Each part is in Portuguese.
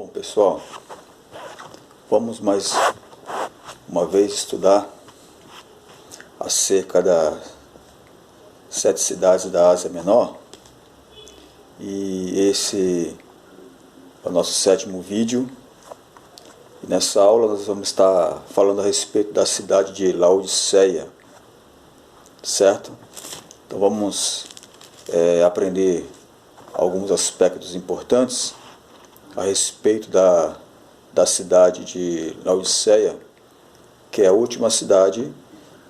Bom, pessoal, vamos mais uma vez estudar acerca das 7 cidades da Ásia Menor. E esse é o nosso 7º vídeo. E nessa aula nós vamos estar falando a respeito da cidade de Laodiceia, certo? Então vamos aprender alguns aspectos importantes a respeito da cidade de Laodiceia, que é a última cidade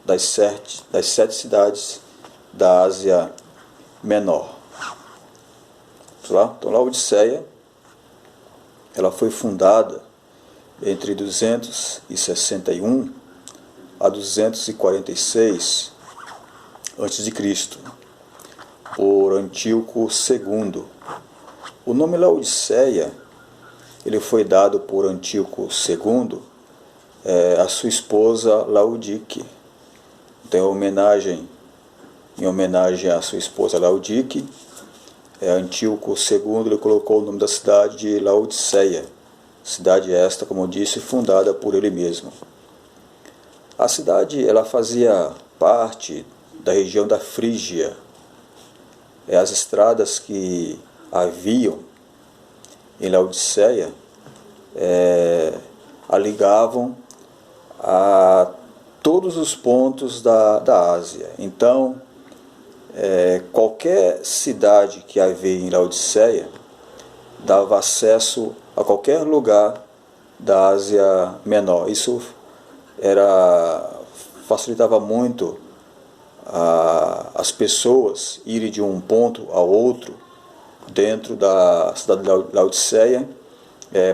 das 7 cidades da Ásia Menor. Vamos lá? Então, Laodiceia, ela foi fundada entre 261 a 246 a.C., por Antíoco II. O nome Laodiceia ele foi dado por Antíoco II a sua esposa Laodique. Então, em homenagem à sua esposa Laodique, Antíoco II ele colocou o nome da cidade de Laodiceia. Cidade esta, como eu disse, fundada por ele mesmo. A cidade ela fazia parte da região da Frígia. As estradas que haviam em Laodiceia a ligavam a todos os pontos da Ásia. Então, qualquer cidade que havia em Laodiceia dava acesso a qualquer lugar da Ásia Menor. Isso facilitava muito as pessoas irem de um ponto ao outro dentro da cidade de Laodiceia,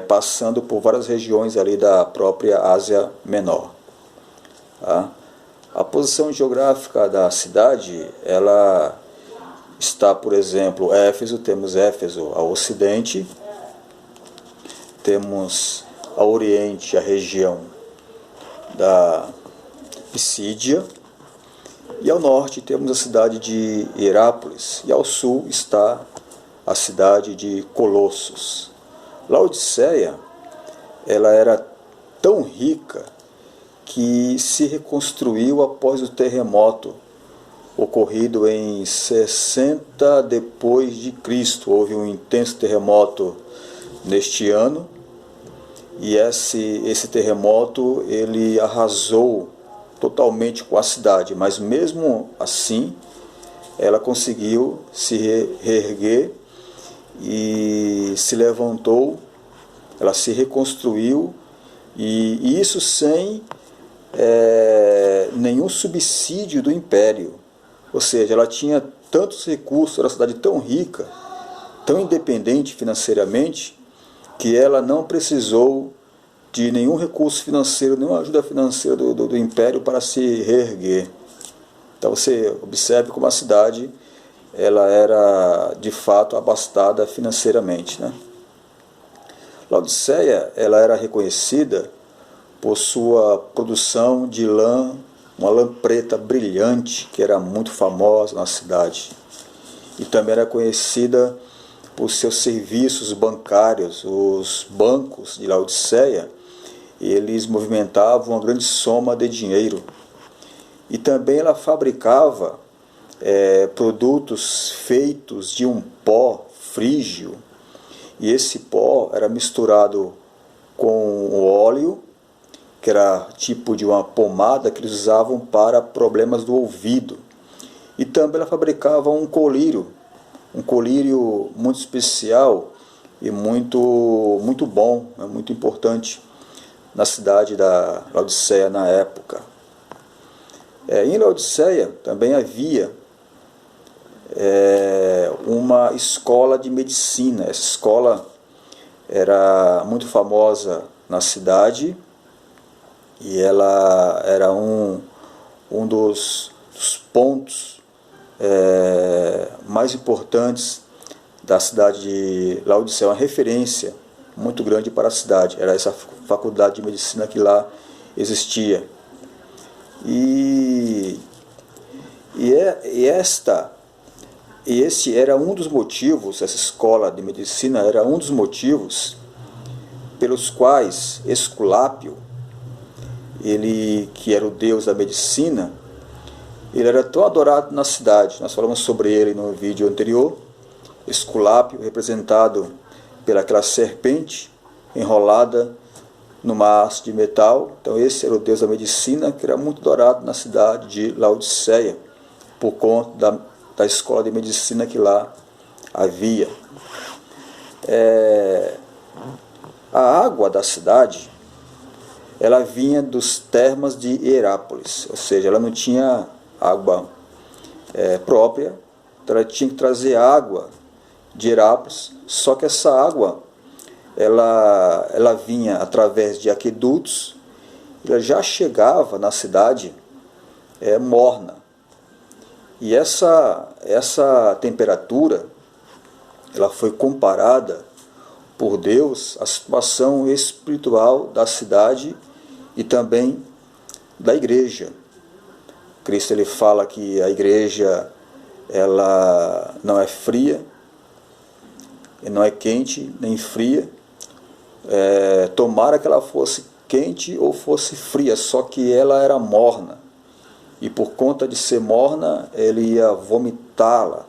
passando por várias regiões ali da própria Ásia Menor. Tá? A posição geográfica da cidade, ela está, por exemplo, temos Éfeso ao ocidente, temos ao oriente a região da Pisídia, e ao norte temos a cidade de Herápolis, e ao sul está a cidade de Colossos. Laodiceia, ela era tão rica que se reconstruiu após o terremoto ocorrido em 60 depois de Cristo. Houve um intenso terremoto neste ano, e esse terremoto ele arrasou totalmente com a cidade, mas mesmo assim ela conseguiu se reerguer e se levantou, ela se reconstruiu, e isso sem nenhum subsídio do império. Ou seja, ela tinha tantos recursos, era uma cidade tão rica, tão independente financeiramente, que ela não precisou de nenhum recurso financeiro, nenhuma ajuda financeira do império para se reerguer. Então você observe como a cidade ela era de fato abastada financeiramente, né? Laodiceia ela era reconhecida por sua produção de lã, uma lã preta brilhante, que era muito famosa na cidade. E também era conhecida por seus serviços bancários. Os bancos de Laodiceia, eles movimentavam uma grande soma de dinheiro. E também ela fabricava produtos feitos de um pó frígio, e esse pó era misturado com o óleo, que era tipo de uma pomada que eles usavam para problemas do ouvido. E também ela fabricava um colírio muito especial e muito bom, muito importante na cidade da Laodiceia na época. Em Laodiceia também havia uma escola de medicina. Essa escola era muito famosa na cidade, e ela era um dos pontos mais importantes da cidade de Laodiceia, uma referência muito grande para a cidade. Era essa faculdade de medicina que lá existia. E esse era um dos motivos, essa escola de medicina era um dos motivos pelos quais Esculápio, ele que era o deus da medicina, ele era tão adorado na cidade. Nós falamos sobre ele no vídeo anterior. Esculápio, representado pelaquela serpente enrolada numa haste de metal. Então esse era o deus da medicina, que era muito adorado na cidade de Laodiceia, por conta da escola de medicina que lá havia. A água da cidade, ela vinha dos termas de Hierápolis, ou seja, ela não tinha água própria, então ela tinha que trazer água de Hierápolis, só que essa água ela vinha através de aquedutos, ela já chegava na cidade morna. E essa temperatura, ela foi comparada por Deus à situação espiritual da cidade e também da igreja. Cristo ele fala que a igreja ela não é fria, não é quente nem fria. Tomara que ela fosse quente ou fosse fria, só que ela era morna. E por conta de ser morna, ele ia vomitá-la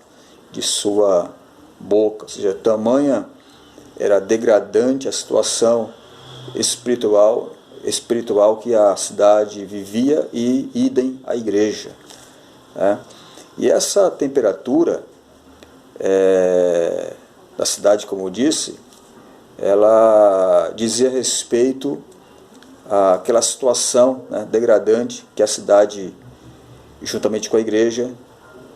de sua boca. Ou seja, tamanha era degradante a situação espiritual que a cidade vivia, e idem a igreja. E essa temperatura da cidade, como eu disse, ela dizia respeito àquela situação degradante que a cidade, juntamente com a igreja,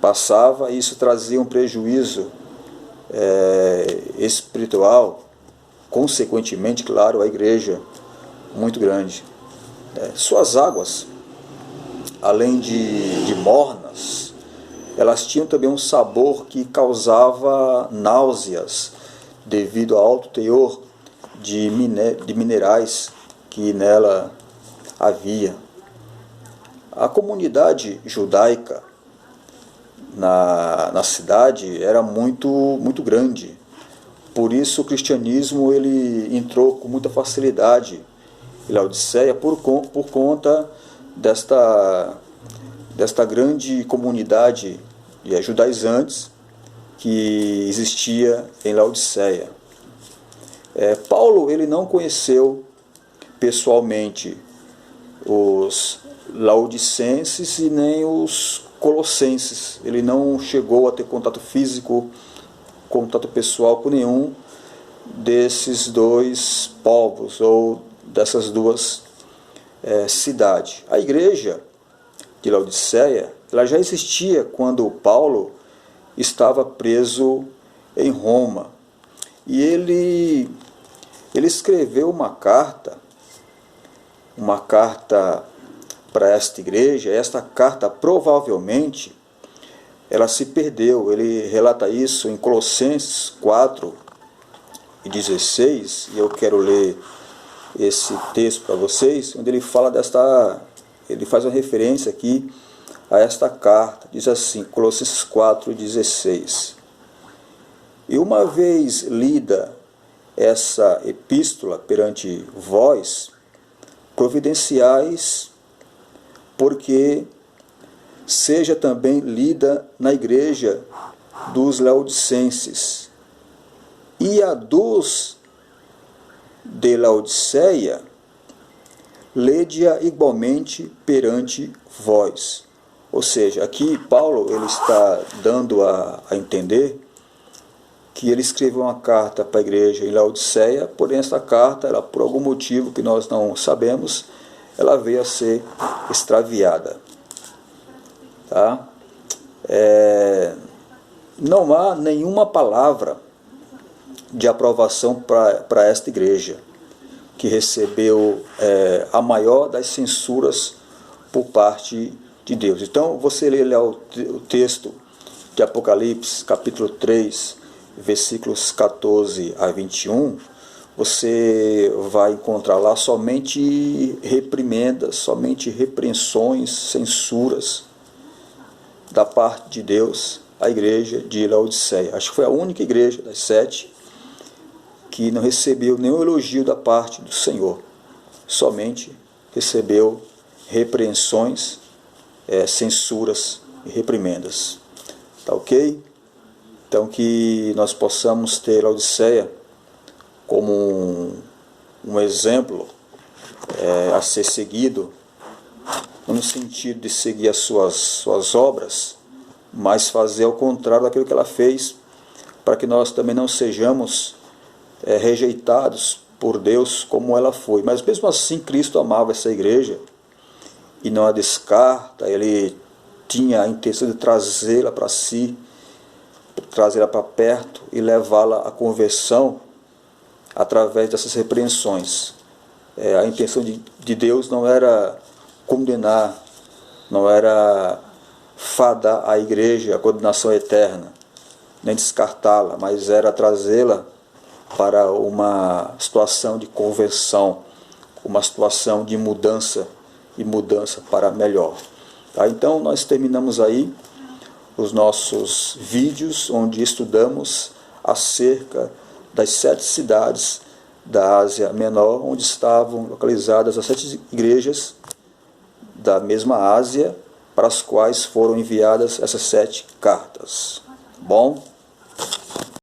passava, e isso trazia um prejuízo espiritual, consequentemente, claro, à igreja, muito grande. Suas águas, além de mornas, elas tinham também um sabor que causava náuseas, devido ao alto teor de minerais que nela havia. A comunidade judaica na cidade era muito grande. Por isso o cristianismo ele entrou com muita facilidade em Laodiceia, por conta desta grande comunidade de judaizantes que existia em Laodiceia. Paulo ele não conheceu pessoalmente os laodicenses e nem os colossenses. Ele não chegou a ter contato físico, contato pessoal com nenhum desses dois povos ou dessas duas cidades. A igreja de Laodiceia ela já existia quando Paulo estava preso em Roma. E ele escreveu uma carta para esta igreja. Esta carta provavelmente ela se perdeu. Ele relata isso em Colossenses 4:16, e eu quero ler esse texto para vocês, onde ele fala ele faz uma referência aqui a esta carta. Diz assim, Colossenses 4:16: E uma vez lida essa epístola perante vós, providenciais porque seja também lida na igreja dos laodicenses, e a dos de Laodiceia lede-a igualmente perante vós. Ou seja, aqui Paulo ele está dando a entender que ele escreveu uma carta para a igreja em Laodiceia, porém essa carta, ela, por algum motivo que nós não sabemos, ela veio a ser extraviada. Tá? Não há nenhuma palavra de aprovação para esta igreja, que recebeu a maior das censuras por parte de Deus. Então, você lê lá o texto de Apocalipse, capítulo 3, versículos 14 a 21, você vai encontrar lá somente reprimendas, somente repreensões, censuras da parte de Deus à igreja de Laodiceia. Acho que foi a única igreja das 7 que não recebeu nenhum elogio da parte do Senhor, somente recebeu repreensões, censuras e reprimendas. Tá ok? Então que nós possamos ter Laodiceia como um exemplo a ser seguido, não no sentido de seguir as suas obras, mas fazer ao contrário daquilo que ela fez, para que nós também não sejamos rejeitados por Deus como ela foi. Mas mesmo assim Cristo amava essa igreja e não a descarta. Ele tinha a intenção de trazê-la para si, trazê-la para perto e levá-la à conversão através dessas repreensões. A intenção de Deus não era condenar, não era fadar a igreja à condenação eterna, nem descartá-la, mas era trazê-la para uma situação de conversão, uma situação de mudança e mudança para melhor. Tá? Então nós terminamos aí os nossos vídeos onde estudamos acerca das 7 cidades da Ásia Menor, onde estavam localizadas as 7 igrejas da mesma Ásia, para as quais foram enviadas essas 7 cartas. Bom?